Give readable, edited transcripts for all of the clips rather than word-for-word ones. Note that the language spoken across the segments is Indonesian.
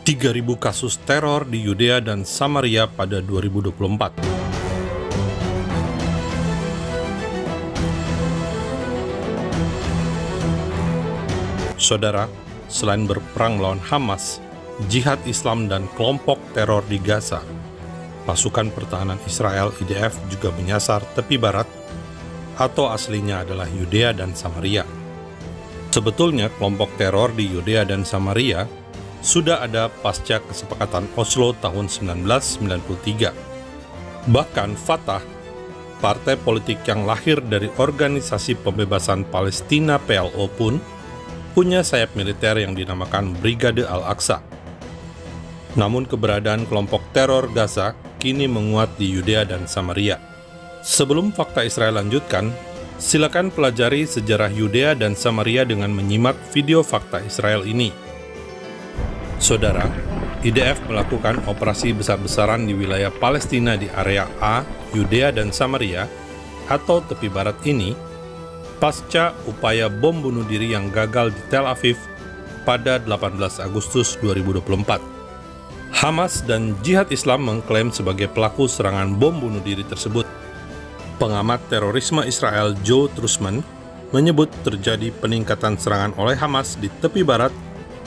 3.000 kasus teror di Yudea dan Samaria pada 2024. Saudara, selain berperang melawan Hamas, Jihad Islam dan kelompok teror di Gaza, pasukan pertahanan Israel IDF juga menyasar tepi barat atau aslinya adalah Yudea dan Samaria. Sebetulnya kelompok teror di Yudea dan Samaria sudah ada pasca kesepakatan Oslo tahun 1993. Bahkan Fatah, partai politik yang lahir dari Organisasi Pembebasan Palestina PLO pun punya sayap militer yang dinamakan Brigade Al-Aqsa. Namun keberadaan kelompok teror Gaza kini menguat di Yudea dan Samaria. Sebelum fakta Israel lanjutkan, silakan pelajari sejarah Yudea dan Samaria dengan menyimak video fakta Israel ini. Saudara, IDF melakukan operasi besar-besaran di wilayah Palestina di area A, Yudea dan Samaria, atau tepi barat ini, pasca upaya bom bunuh diri yang gagal di Tel Aviv pada 18 Agustus 2024. Hamas dan Jihad Islam mengklaim sebagai pelaku serangan bom bunuh diri tersebut. Pengamat terorisme Israel Joe Trusman menyebut terjadi peningkatan serangan oleh Hamas di tepi barat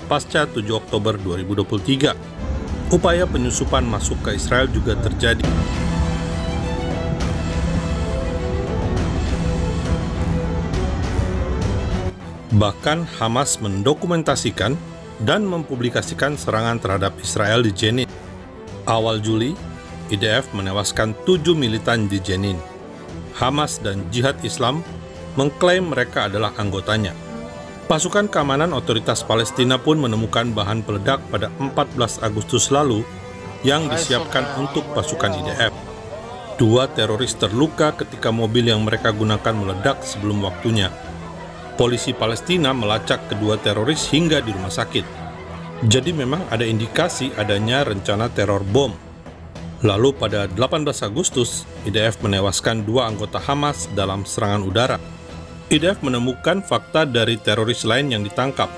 pasca 7 Oktober 2023. Upaya penyusupan masuk ke Israel juga terjadi. Bahkan Hamas mendokumentasikan dan mempublikasikan serangan terhadap Israel di Jenin. Awal Juli, IDF menewaskan 7 militan di Jenin. Hamas dan Jihad Islam mengklaim mereka adalah anggotanya. Pasukan keamanan otoritas Palestina pun menemukan bahan peledak pada 14 Agustus lalu yang disiapkan untuk pasukan IDF. 2 teroris terluka ketika mobil yang mereka gunakan meledak sebelum waktunya. Polisi Palestina melacak kedua teroris hingga di rumah sakit. Jadi memang ada indikasi adanya rencana teror bom. Lalu pada 18 Agustus, IDF menewaskan 2 anggota Hamas dalam serangan udara. IDF menemukan fakta dari teroris lain yang ditangkap.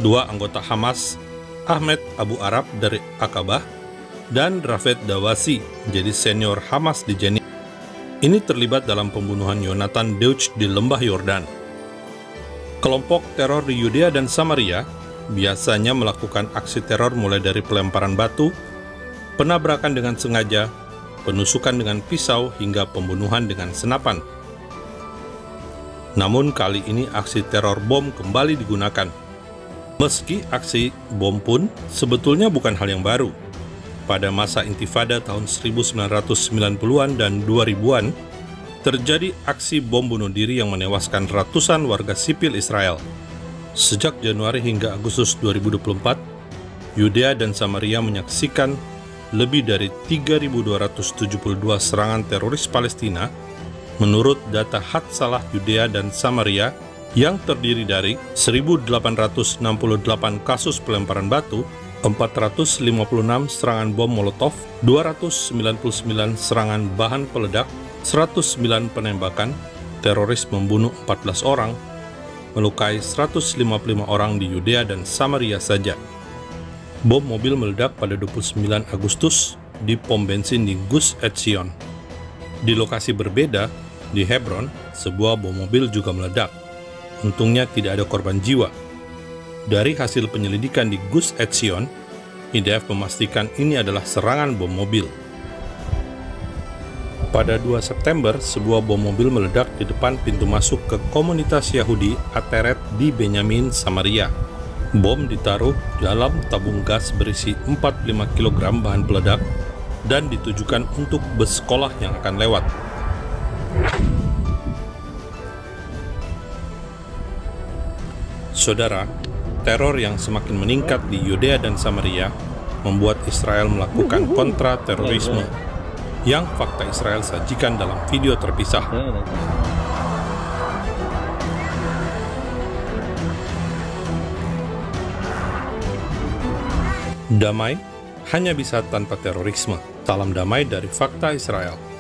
2 anggota Hamas, Ahmed Abu Arab dari Aqabah dan Rafet Dawasi, menjadi senior Hamas di Jenin. Ini terlibat dalam pembunuhan Yonatan Deutsch di Lembah Yordan. Kelompok teror di Yudea dan Samaria biasanya melakukan aksi teror mulai dari pelemparan batu, penabrakan dengan sengaja, penusukan dengan pisau, hingga pembunuhan dengan senapan. Namun kali ini aksi teror bom kembali digunakan. Meski aksi bom pun sebetulnya bukan hal yang baru. Pada masa intifada tahun 1990-an dan 2000-an, terjadi aksi bom bunuh diri yang menewaskan ratusan warga sipil Israel. Sejak Januari hingga Agustus 2024, Yudea dan Samaria menyaksikan lebih dari 3.272 serangan teroris Palestina menurut data Hatsalah Yudea dan Samaria yang terdiri dari 1.868 kasus pelemparan batu, 456 serangan bom molotov, 299 serangan bahan peledak, 109 penembakan. Teroris membunuh 14 orang, melukai 155 orang di Yudea dan Samaria saja. Bom mobil meledak pada 29 Agustus di pom bensin di Gus Etzion. Di lokasi berbeda, di Hebron, sebuah bom mobil juga meledak. Untungnya tidak ada korban jiwa. Dari hasil penyelidikan di Gus Etzion, IDF memastikan ini adalah serangan bom mobil. Pada 2 September, sebuah bom mobil meledak di depan pintu masuk ke komunitas Yahudi Ateret di Benyamin, Samaria. Bom ditaruh dalam tabung gas berisi 45 kg bahan peledak dan ditujukan untuk bus sekolah yang akan lewat. Saudara, teror yang semakin meningkat di Yudea dan Samaria membuat Israel melakukan kontra-terorisme yang fakta Israel sajikan dalam video terpisah. Damai hanya bisa tanpa terorisme. Salam damai dari Fakta Israel.